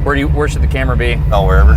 Where should the camera be? Oh, wherever.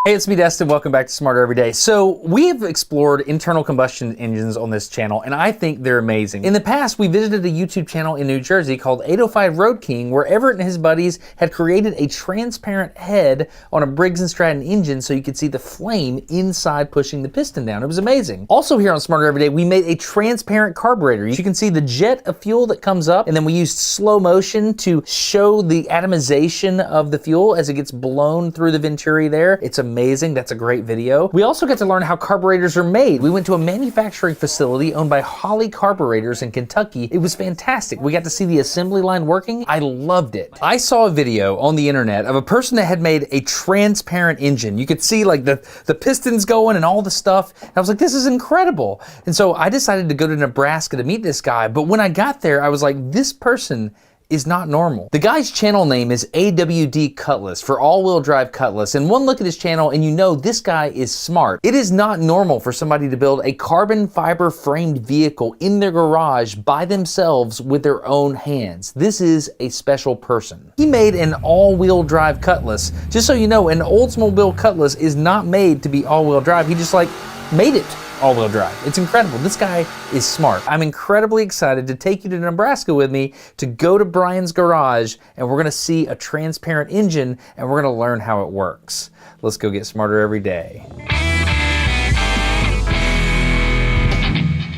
Hey, it's me, Destin. Welcome back to Smarter Every Day. So we have explored internal combustion engines on this channel, and I think they're amazing. In the past, we visited a YouTube channel in New Jersey called 805 Road King, where Everett and his buddies had created a transparent head on a Briggs & Stratton engine so you could see the flame inside pushing the piston down. It was amazing. Also here on Smarter Every Day, we made a transparent carburetor. You can see the jet of fuel that comes up, and then we used slow motion to show the atomization of the fuel as it gets blown through the venturi there. It's amazing. That's a great video. We also got to learn how carburetors are made. We went to a manufacturing facility owned by Holly Carburetors in Kentucky. It was fantastic. We got to see the assembly line working. I loved it. I saw a video on the internet of a person that had made a transparent engine. You could see like the pistons going and all the stuff. And I was like, this is incredible. And so I decided to go to Nebraska to meet this guy. But when I got there, I was like, this person is not normal. The guy's channel name is AWD Cutlass for all-wheel drive Cutlass, and one look at his channel and you know this guy is smart. It is not normal for somebody to build a carbon fiber framed vehicle in their garage by themselves with their own hands. This is a special person. He made an all-wheel drive Cutlass. Just so you know, an Oldsmobile Cutlass is not made to be all-wheel drive. He just like made it all-wheel drive. It's incredible. This guy is smart. I'm incredibly excited to take you to Nebraska with me to go to Brian's garage, and we're gonna see a transparent engine and we're gonna learn how it works. Let's go get smarter every day.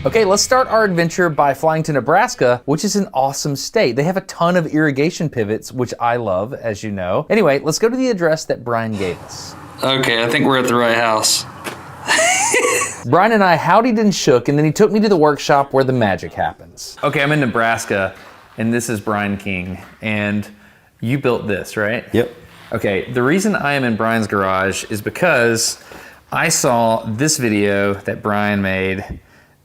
Okay, let's start our adventure by flying to Nebraska, which is an awesome state. They have a ton of irrigation pivots, which I love, as you know. Anyway, let's go to the address that Brian gave us. Okay, I think we're at the right house. Brian and I howdied and shook, and then he took me to the workshop where the magic happens. Okay, I'm in Nebraska, and this is Brian King, and you built this, right? Yep. Okay, the reason I am in Brian's garage is because I saw this video that Brian made,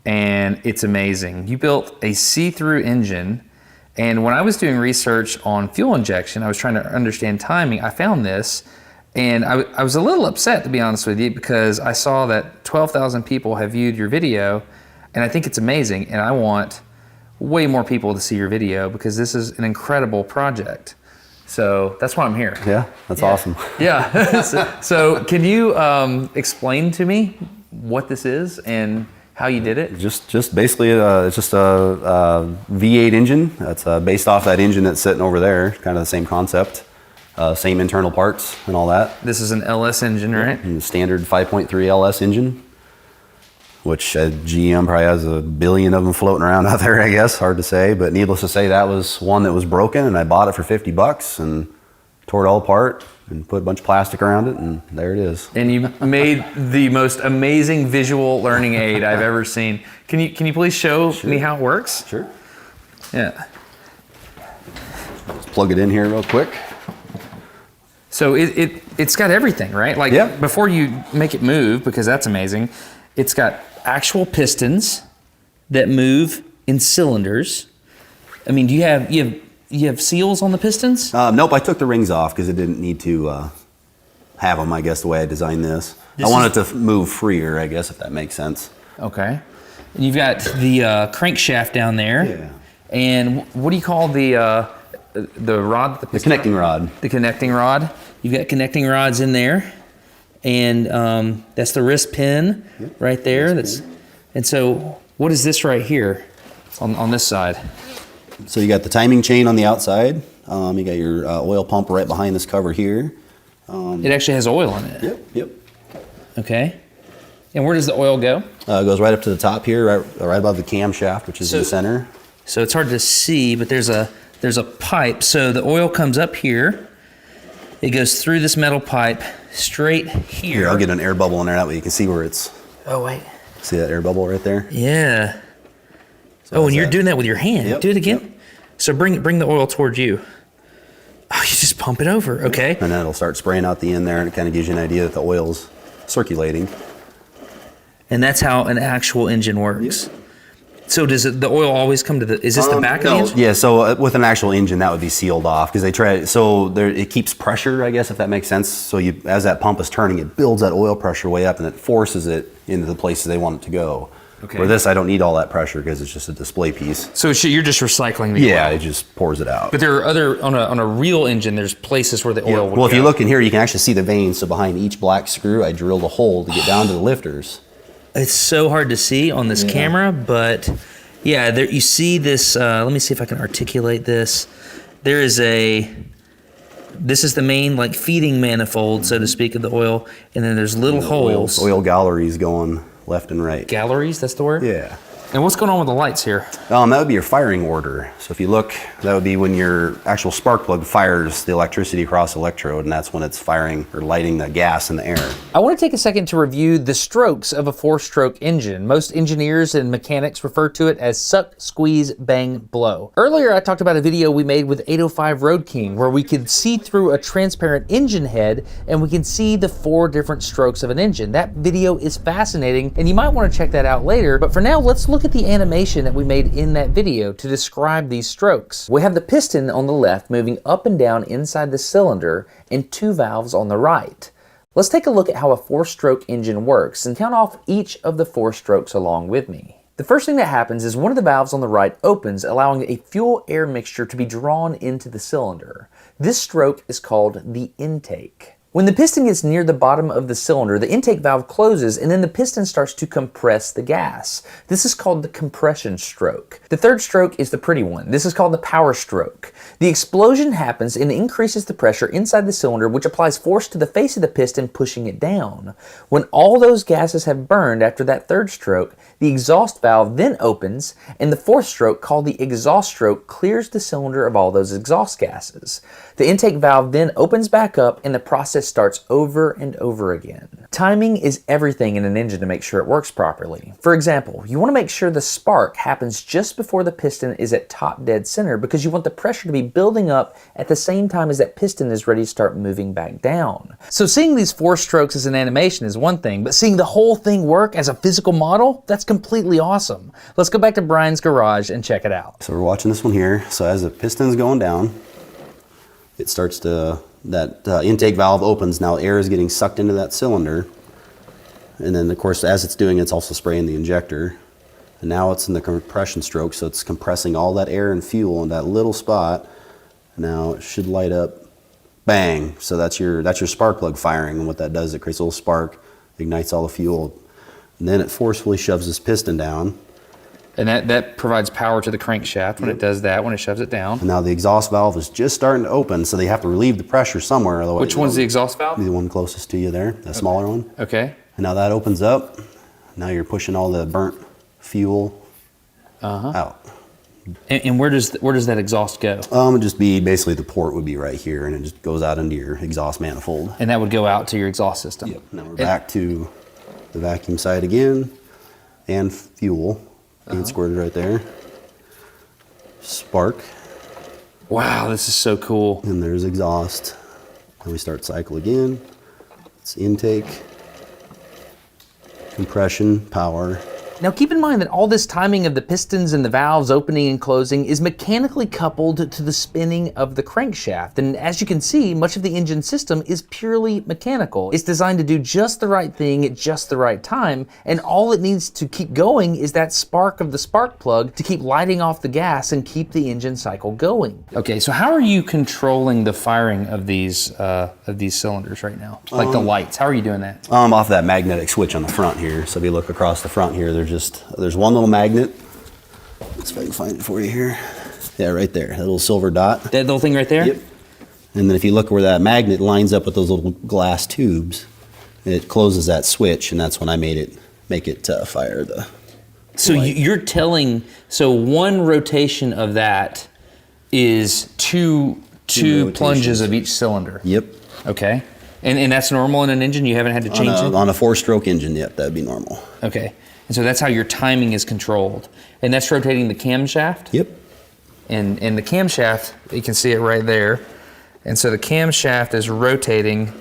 and it's amazing. You built a see-through engine, and when I was doing research on fuel injection, I was trying to understand timing, I found this, and I was a little upset, to be honest with you, because I saw that 12,000 people have viewed your video, and I think it's amazing, and I want way more people to see your video because this is an incredible project. So that's why I'm here. Yeah, that's awesome. Yeah. so can you explain to me what this is and how you did it? Just basically, it's just a V8 engine. That's based off that engine that's sitting over there, kind of the same concept. Same internal parts and all that. This is an LS engine, right? And the standard 5.3 LS engine, which GM probably has a billion of them floating around out there, I guess. Hard to say, but needless to say, that was one that was broken, and I bought it for $50 and tore it all apart and put a bunch of plastic around it, and there it is. And you made the most amazing visual learning aid I've ever seen. Can you please show me how it works? Sure. Yeah. Let's plug it in here real quick. So it's got everything, right? Like before you make it move, because that's amazing, it's got actual pistons that move in cylinders. I mean, do you have seals on the pistons? Nope, I took the rings off because it didn't need to have them, I guess, the way I designed this. I wanted it to move freer, I guess, if that makes sense. Okay. And you've got the crankshaft down there. Yeah. And what do you call the rod? The connecting rod. The connecting rod. You've got connecting rods in there. And that's the wrist pin right there. And so what is this right here on this side? So you got the timing chain on the outside. You got your oil pump right behind this cover here. It actually has oil in it. Yep. Okay. And where does the oil go? It goes right up to the top here, right above the camshaft, which is in the center. So it's hard to see, but there's a pipe. So the oil comes up here. It goes through this metal pipe straight here. Here, I'll get an air bubble in there. That way you can see where it's. Oh, wait. See that air bubble right there? Yeah. So and you're doing that with your hand. Yep. Do it again. Yep. So bring the oil towards you. Oh, you just pump it over. Okay. And then it'll start spraying out the end there, and it kind of gives you an idea that the oil's circulating. And that's how an actual engine works. Yep. So does the oil always come to the? Is this the back of the engine? Yeah. So with an actual engine, that would be sealed off because they try. So it keeps pressure, I guess, if that makes sense. So as that pump is turning, it builds that oil pressure way up, and it forces it into the places they want it to go. Okay. Where this, I don't need all that pressure because it's just a display piece. So you're just recycling the Yeah, oil. it just pours it out. But there are other, on a real engine, there's places where the oil would Well, if go. you look in here, you can actually see the veins. So behind each black screw, I drilled a hole to get down to the lifters. It's so hard to see on this camera, but yeah, there you see this. Let me see if I can articulate this. There is this is the main like feeding manifold, so to speak, of the oil, and then there's little holes. Oil galleries going left and right. Galleries, that's the word? Yeah. And what's going on with the lights here? That would be your firing order. So if you look, that would be when your actual spark plug fires the electricity across the electrode, and that's when it's firing or lighting the gas in the air. I want to take a second to review the strokes of a 4-stroke engine. Most engineers and mechanics refer to it as suck, squeeze, bang, blow. Earlier, I talked about a video we made with 805 Road King where we could see through a transparent engine head and we can see the 4 different strokes of an engine. That video is fascinating and you might want to check that out later, but for now, let's look at the animation that we made in that video to describe these strokes. We have the piston on the left moving up and down inside the cylinder and 2 valves on the right. Let's take a look at how a 4-stroke engine works and count off each of the 4 strokes along with me. The first thing that happens is one of the valves on the right opens, allowing a fuel-air mixture to be drawn into the cylinder. This stroke is called the intake. When the piston gets near the bottom of the cylinder, the intake valve closes and then the piston starts to compress the gas. This is called the compression stroke. The third stroke is the pretty one. This is called the power stroke. The explosion happens and increases the pressure inside the cylinder, which applies force to the face of the piston, pushing it down. When all those gases have burned after that third stroke, the exhaust valve then opens and the fourth stroke, called the exhaust stroke, clears the cylinder of all those exhaust gases. The intake valve then opens back up and the process starts over and over again. Timing is everything in an engine to make sure it works properly. For example, you want to make sure the spark happens just before the piston is at top dead center because you want the pressure to be building up at the same time as that piston is ready to start moving back down. So seeing these 4 strokes as an animation is one thing, but seeing the whole thing work as a physical model, that's completely awesome. Let's go back to Brian's garage and check it out. So we're watching this one here. So as the piston's going down, it starts to, that intake valve opens. Now air is getting sucked into that cylinder. And then of course, as it's doing, it's also spraying the injector. And now it's in the compression stroke. So it's compressing all that air and fuel in that little spot. Now it should light up, bang. So that's your spark plug firing. And what that does, it creates a little spark, ignites all the fuel. And then it forcefully shoves this piston down. And that provides power to the crankshaft when it does that, when it shoves it down. And now the exhaust valve is just starting to open, so they have to relieve the pressure somewhere. Otherwise, Which one's the exhaust valve? The one closest to you there, the smaller one. Okay. And now that opens up. Now you're pushing all the burnt fuel out. And where does that exhaust go? It'd just be basically the port would be right here, and it just goes out into your exhaust manifold. And that would go out to your exhaust system. Yep. Now we're back to the vacuum side again, and fuel. Being squirted right there. Spark. Wow, this is so cool. And there's exhaust. Then we start cycle again. It's intake, compression, power. Now keep in mind that all this timing of the pistons and the valves opening and closing is mechanically coupled to the spinning of the crankshaft. And as you can see, much of the engine system is purely mechanical. It's designed to do just the right thing at just the right time, and all it needs to keep going is that spark of the spark plug to keep lighting off the gas and keep the engine cycle going. Okay, so how are you controlling the firing of these cylinders right now? Like the lights, how are you doing that? Off that magnetic switch on the front here. So if you look across the front here, there's one little magnet. Let's see if I can find it for you here. Yeah, right there, that little silver dot. That little thing right there? Yep. And then if you look where that magnet lines up with those little glass tubes, it closes that switch, and that's when I make it fire the So light. you're telling, so one rotation of that is two plunges of each cylinder. Yep. Okay. And that's normal in an engine? You haven't had to change it? On a 4-stroke engine, yep, that'd be normal. Okay. And so that's how your timing is controlled. And that's rotating the camshaft? Yep. And the camshaft, you can see it right there. And so the camshaft is rotating.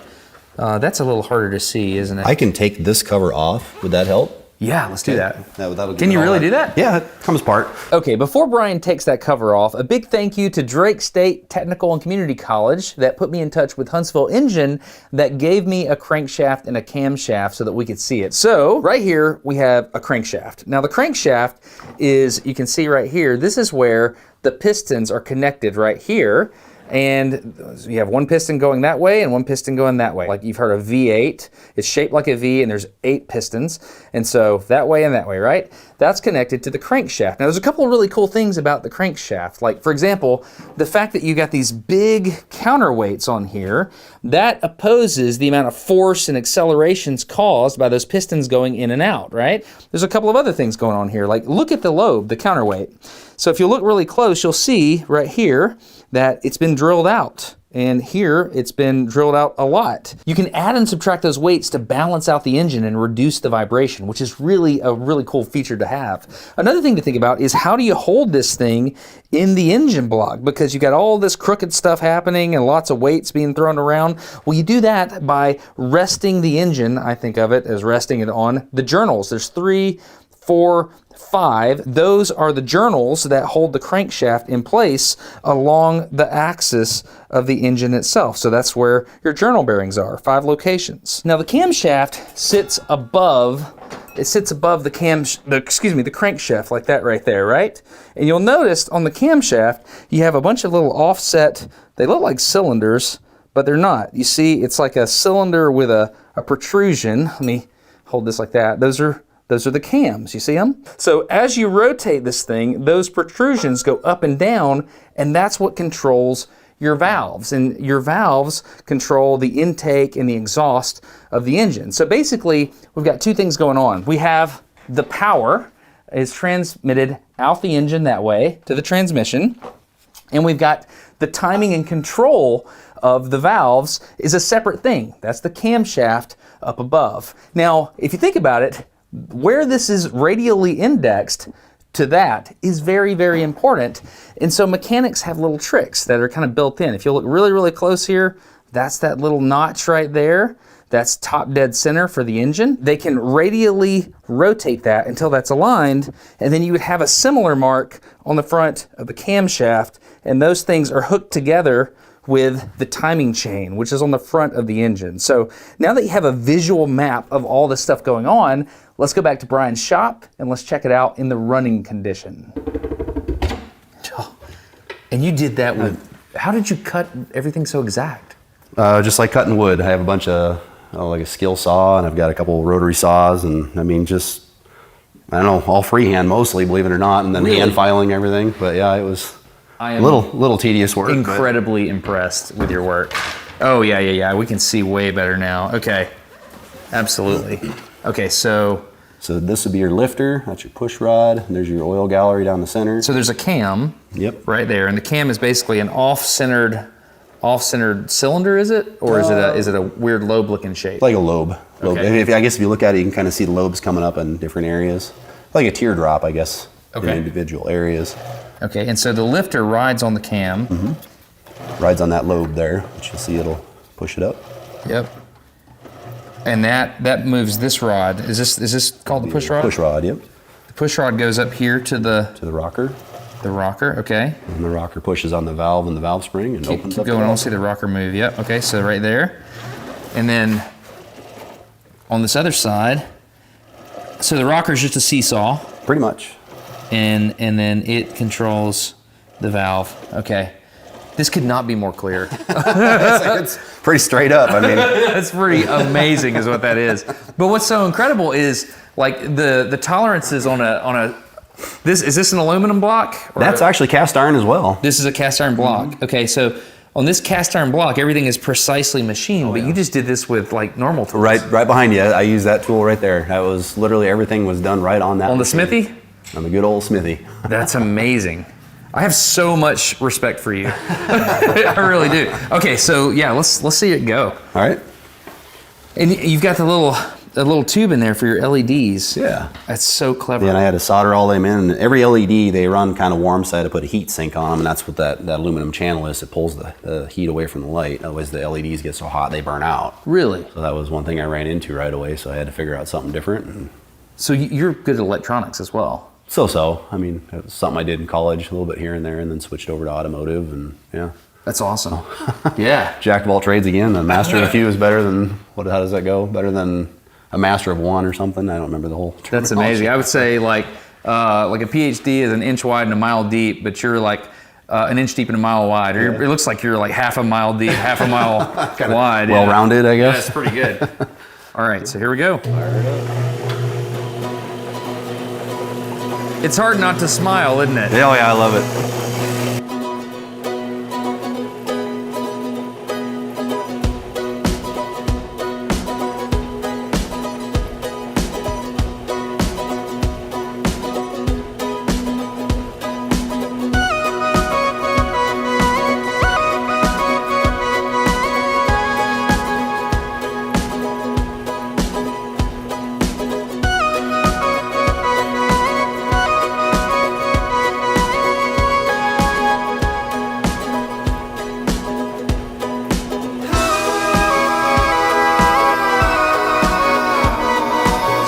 That's a little harder to see, isn't it? I can take this cover off. Would that help? Yeah, let's do that. That'll Can you really do that? Yeah, it comes apart. Okay, before Brian takes that cover off, a big thank you to Drake State Technical and Community College that put me in touch with Huntsville Engine that gave me a crankshaft and a camshaft so that we could see it. So right here we have a crankshaft. Now the crankshaft is, you can see right here, this is where the pistons are connected right here. And you have one piston going that way and one piston going that way. Like you've heard of V8, it's shaped like a V and there's 8 pistons. And so that way and that way, right? That's connected to the crankshaft. Now there's a couple of really cool things about the crankshaft. Like for example, the fact that you got these big counterweights on here, that opposes the amount of force and accelerations caused by those pistons going in and out, right? There's a couple of other things going on here. Like look at the lobe, the counterweight. So if you look really close, you'll see right here that it's been drilled out. And here it's been drilled out a lot. You can add and subtract those weights to balance out the engine and reduce the vibration, which is really a really cool feature to have. Another thing to think about is how do you hold this thing in the engine block? Because you got all this crooked stuff happening and lots of weights being thrown around. Well, you do that by resting the engine. I think of it as resting it on the journals. There's 3, 4, 5. Those are the journals that hold the crankshaft in place along the axis of the engine itself. So that's where your journal bearings are, 5 locations. Now the camshaft sits above, the crankshaft like that right there, right? And you'll notice on the camshaft, you have a bunch of little offset, they look like cylinders, but they're not. You see, it's like a cylinder with a protrusion. Let me hold this like that. Those are the cams, you see them? So as you rotate this thing, those protrusions go up and down, and that's what controls your valves. And your valves control the intake and the exhaust of the engine. So basically, we've got 2 things going on. We have the power is transmitted out the engine that way to the transmission, and we've got the timing and control of the valves is a separate thing. That's the camshaft up above. Now, if you think about it, where this is radially indexed to that is very, very important. And so mechanics have little tricks that are kind of built in. If you look really, really close here, that's that little notch right there. That's top dead center for the engine. They can radially rotate that until that's aligned, and then you would have a similar mark on the front of the camshaft, and those things are hooked together with the timing chain, which is on the front of the engine. So now that you have a visual map of all this stuff going on, let's go back to Brian's shop and let's check it out in the running condition. And you did that with, how did you cut everything so exact? Just like cutting wood. I have a bunch of, like a skill saw, and I've got a couple of rotary saws, and I mean, just, I don't know, all freehand mostly, believe it or not, and then Really? hand filing everything. But yeah, it was I a am little tedious work. incredibly impressed with your work. Oh yeah. We can see way better now. Okay, absolutely. Okay, so this would be your lifter. That's your push rod. And there's your oil gallery down the center. there's a cam. Yep. Right there, and the cam is basically an off-centered cylinder, is it, or is it a weird lobe-looking shape? Like a lobe. Okay. I guess if you look at it, you can kind of see the lobes coming up in different areas. Like a teardrop, I guess, in Okay. individual areas. Okay, and so the lifter rides on the cam. Rides on that lobe there, which you'll see it'll push it up. Yep. And that moves this rod. Is this called the push rod? Push rod, yep. The push rod goes up here to the rocker. the rocker. Okay. And the rocker pushes on the valve and the valve spring and opens Keep up. going. I don't see the rocker move. Yep. Okay. So right there, and then on this other side, so the rocker is just a seesaw, Pretty much. and then it controls the valve. Okay. This could not be more clear. It's pretty straight up. I mean, That's pretty amazing, is what that is. But what's so incredible is like the tolerances on a. Is this an aluminum block? Or that's actually cast iron as well. This is a cast iron block. Okay, so on this cast iron block, everything is precisely machined, but you just did this with like normal tools. Right behind you. I use that tool right there. That was literally everything was done right on that. On the machine. smithy? On the good old smithy. That's amazing. I have so much respect for you. I really do. Okay, so yeah, let's see it go. All right. And you've got the little tube in there for your LEDs. Yeah. That's so clever. Yeah, and I had to solder all them in. And every LED, they run kind of warm, so I had to put a heat sink on them, and that's what that aluminum channel is. It pulls the heat away from the light. Otherwise, the LEDs get so hot, they burn out. Really? So that was one thing I ran into right away, so I had to figure out something different. And So you're good at electronics as well. So. I mean, it was something I did in college, a little bit here and there, and then switched over to automotive, and yeah. That's awesome. Yeah. Jack of all trades again. A master of a few is better than, how does that go? Better than a master of one or something? I don't remember the whole terminology. That's amazing. I would say like a PhD is an inch wide and a mile deep, but you're like an inch deep and a mile wide. Or it looks like you're like half a mile deep, half a mile wide. Well-rounded, I guess. Yeah, that's pretty good. All right, so here we go. It's hard not to smile, isn't it? Yeah, I love it.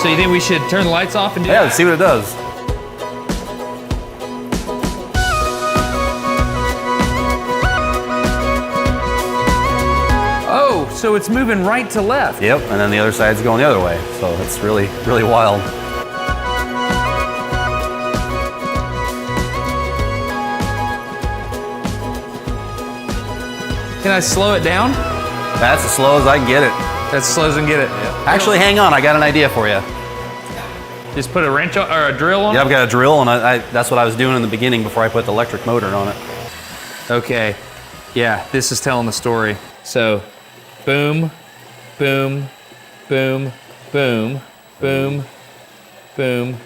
So you think we should turn the lights off and do Yeah, that? let's see what it does. Oh, so it's moving right to left. Yep, and then the other side's going the other way. So it's really, really wild. Can I slow it down? That's as slow as I can get it. That's as slow as I can get it. Actually, hang on, I got an idea for you. Just put a wrench on, or a drill on Yeah, it? I've got a drill, and that's what I was doing in the beginning before I put the electric motor on it. Okay, yeah, this is telling the story. So, boom, boom, boom, boom, boom, boom.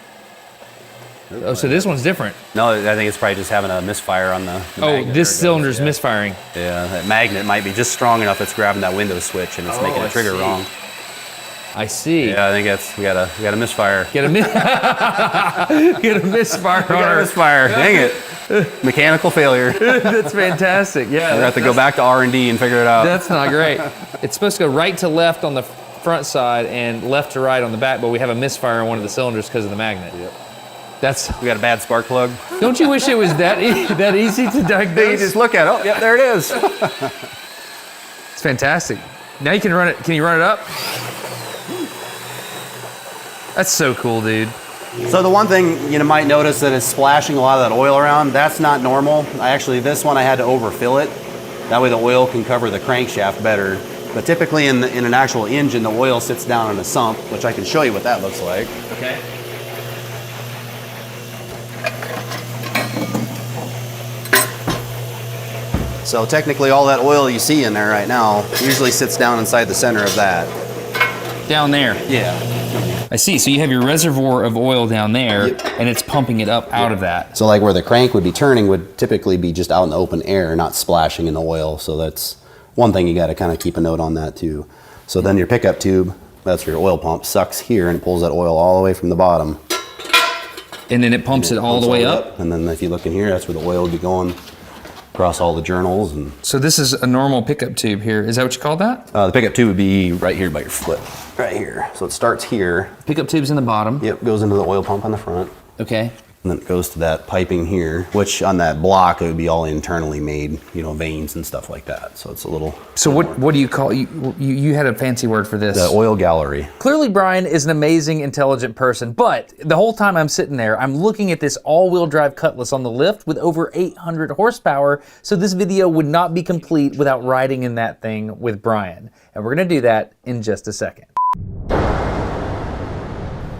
Oh, so this one's different. No, I think it's probably just having a misfire on the Oh, magnet. this There it cylinder's goes, misfiring. Yeah, that magnet might be just strong enough it's grabbing that window switch and it's making I the trigger see. wrong. I see. Yeah, I think we got a misfire. Get a get a misfire on We got a her. misfire. Dang it. Mechanical failure. We're That's fantastic. Yeah. gonna have to go back to R&D and figure it out. That's not great. It's supposed to go right to left on the front side and left to right on the back, but we have a misfire on one of the cylinders because of the magnet. Yep. That's. We got a bad spark plug. Don't you wish it was that that easy to You diagnose? just look at it. Oh, yep, there it is. It's fantastic. Now you can run it. Can you run it up? That's so cool, dude. So the one thing you might notice that is splashing a lot of that oil around. That's not normal. This one I had to overfill it. That way the oil can cover the crankshaft better. But typically in an actual engine, the oil sits down in a sump, which I can show you what that looks like. Okay. So technically all that oil you see in there right now usually sits down inside the center of that. Down there. Yeah. I see. So you have your reservoir of oil down there, Yep. and it's pumping it up out of that. So like where the crank would be turning would typically be just out in the open air, not splashing in the oil. So that's one thing you got to kind of keep a note on that too. So then your pickup tube, that's your oil pump, sucks here and pulls that oil all the way from the bottom. And then it pumps it all the way up. And then if you look in here, that's where the oil would be going across all the journals. And So this is a normal pickup tube here. Is that what you call that? the pickup tube would be right here by your foot, right here. So it starts here. Pickup tube's in the bottom. Yep, goes into the oil pump on the front. Okay. And then it goes to that piping here, which on that block, it would be all internally made, veins and stuff like that. So it's a little... So what do you call you had a fancy word for this? The oil gallery. Clearly Brian is an amazing, intelligent person, but the whole time I'm sitting there, I'm looking at this all-wheel drive Cutlass on the lift with over 800 horsepower, so this video would not be complete without riding in that thing with Brian. And we're gonna do that in just a second.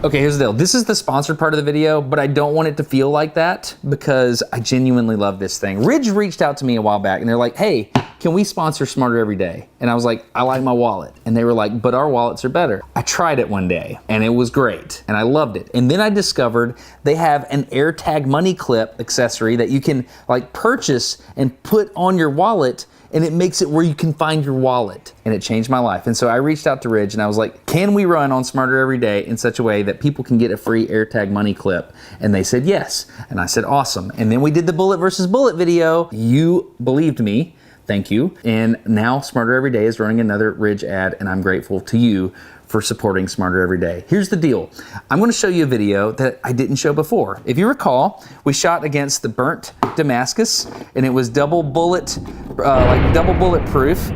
Okay, here's the deal. This is the sponsored part of the video, but I don't want it to feel like that because I genuinely love this thing. Ridge reached out to me a while back and they're like, hey, can we sponsor Smarter Every Day? And I was like, I like my wallet. And they were like, but our wallets are better. I tried it one day and it was great and I loved it. And then I discovered they have an AirTag money clip accessory that you can like purchase and put on your wallet, and it makes it where you can find your wallet. And it changed my life. And so I reached out to Ridge and I was like, can we run on Smarter Every Day in such a way that people can get a free AirTag money clip? And they said yes. And I said, awesome. And then we did the bullet versus bullet video. You believed me. Thank you. And now Smarter Every Day is running another Ridge ad, and I'm grateful to you for supporting Smarter Every Day. Here's the deal. I'm going to show you a video that I didn't show before. If you recall, we shot against the burnt Damascus, and it was double bullet proof.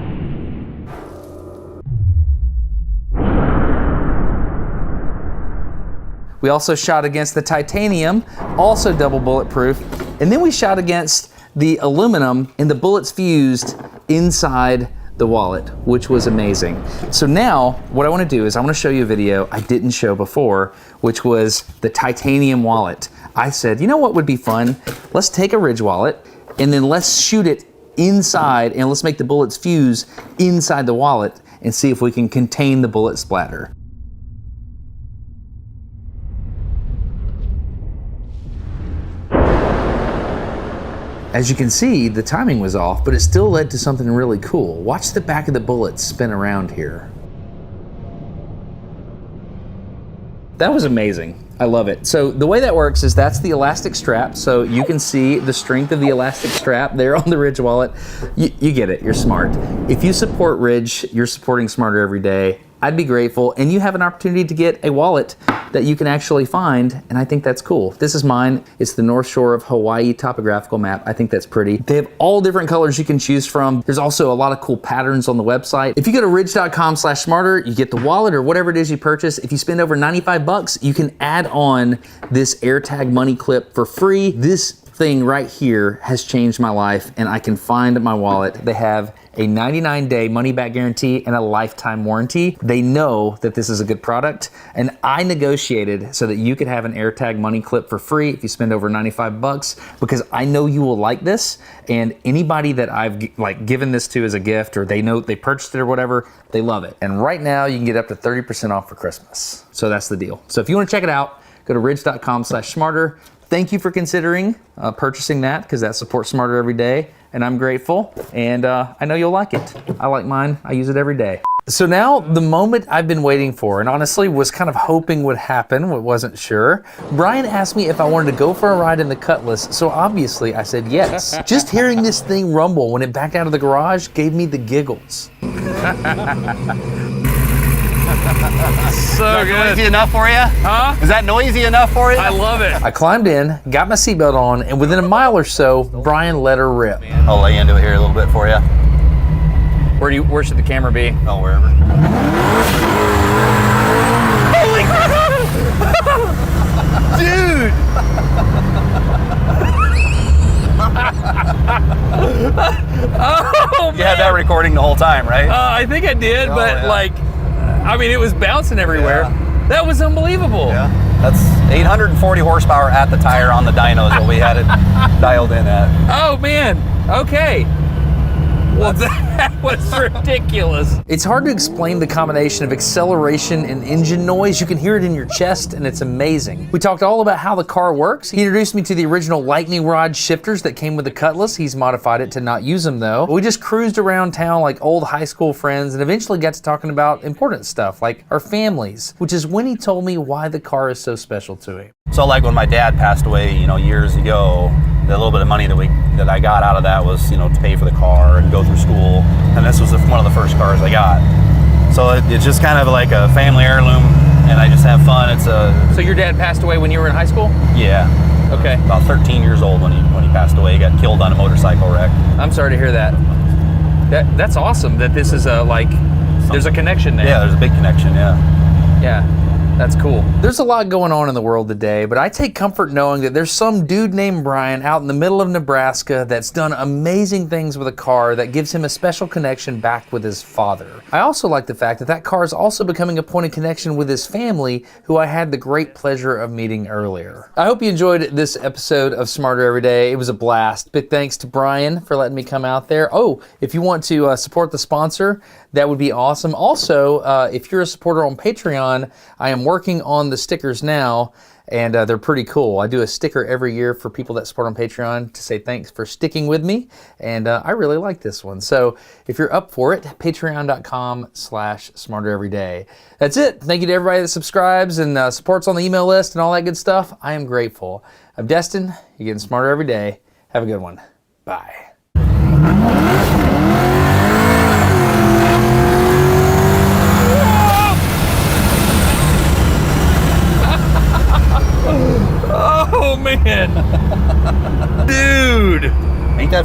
We also shot against the titanium, also double bulletproof. And then we shot against the aluminum, and the bullets fused inside the wallet, which was amazing. So now what I want to do is I want to show you a video I didn't show before, which was the titanium wallet. I said, you know what would be fun? Let's take a Ridge wallet and then let's shoot it inside, and let's make the bullets fuse inside the wallet and see if we can contain the bullet splatter. As you can see, the timing was off, but it still led to something really cool. Watch the back of the bullet spin around here. That was amazing. I love it. So the way that works is that's the elastic strap. So you can see the strength of the elastic strap there on the Ridge wallet. You get it, you're smart. If you support Ridge, you're supporting Smarter Every Day. I'd be grateful, and you have an opportunity to get a wallet that you can actually find, and I think that's cool. This is mine. It's the North Shore of Hawaii topographical map. I think that's pretty. They have all different colors you can choose from. There's also a lot of cool patterns on the website. If you go to ridge.com/smarter, you get the wallet or whatever it is you purchase. If you spend over 95 bucks, you can add on this AirTag money clip for free. This thing right here has changed my life, and I can find my wallet. They have a 99-day money-back guarantee and a lifetime warranty. They know that this is a good product, and I negotiated so that you could have an AirTag money clip for free if you spend over 95 bucks, because I know you will like this, and anybody that I've given this to as a gift, or they know they purchased it or whatever, they love it. And right now you can get up to 30% off for Christmas. So that's the deal. So if you want to check it out, go to ridge.com/smarter. Thank you for considering purchasing that, because that supports Smarter Every Day, and I'm grateful, and I know you'll like it. I like mine. I use it every day. So now the moment I've been waiting for, and honestly was kind of hoping would happen, but wasn't sure. Brian asked me if I wanted to go for a ride in the Cutlass, so obviously I said yes. Just hearing this thing rumble when it backed out of the garage gave me the giggles. So good. Noisy enough for you? Huh? Is that noisy enough for you? I love it. I climbed in, got my seatbelt on, and within a mile or so, Brian let her rip. I'll lay into it here a little bit for you. Where should the camera be? Oh, wherever. Holy crap! Dude! Oh, You had that recording the whole time, right? I think I did, but yeah. I mean, it was bouncing everywhere. Yeah. That was unbelievable. Yeah. That's 840 horsepower at the tire on the dyno is what we had it dialed in at. Oh man. Okay. Well, that was ridiculous. It's hard to explain the combination of acceleration and engine noise. You can hear it in your chest, and it's amazing. We talked all about how the car works. He introduced me to the original lightning rod shifters that came with the Cutlass. He's modified it to not use them though. We just cruised around town like old high school friends, and eventually got to talking about important stuff like our families, which is when he told me why the car is so special to him. So like when my dad passed away, years ago, the little bit of money that I got out of that was, to pay for the car and go through school. And this was one of the first cars I got. So it's just kind of like a family heirloom, and I just have fun. So your dad passed away when you were in high school? Yeah. Okay. About 13 years old when he passed away. He got killed on a motorcycle wreck. I'm sorry to hear that. That's awesome that this is there's a connection there. Yeah, there's a big connection, yeah. Yeah. That's cool. There's a lot going on in the world today, but I take comfort knowing that there's some dude named Brian out in the middle of Nebraska that's done amazing things with a car that gives him a special connection back with his father. I also like the fact that that car is also becoming a point of connection with his family, who I had the great pleasure of meeting earlier. I hope you enjoyed this episode of Smarter Every Day. It was a blast. Big thanks to Brian for letting me come out there. Oh, if you want to support the sponsor, that would be awesome. Also, if you're a supporter on Patreon, I am working on the stickers now, and they're pretty cool. I do a sticker every year for people that support on Patreon to say thanks for sticking with me, and I really like this one. So if you're up for it, patreon.com/smartereveryday. That's it. Thank you to everybody that subscribes and supports on the email list and all that good stuff. I am grateful. I'm Destin. You're getting smarter every day. Have a good one. Bye.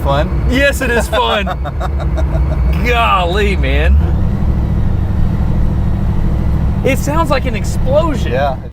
fun? Yes, it is fun. Golly, man. It sounds like an explosion. Yeah.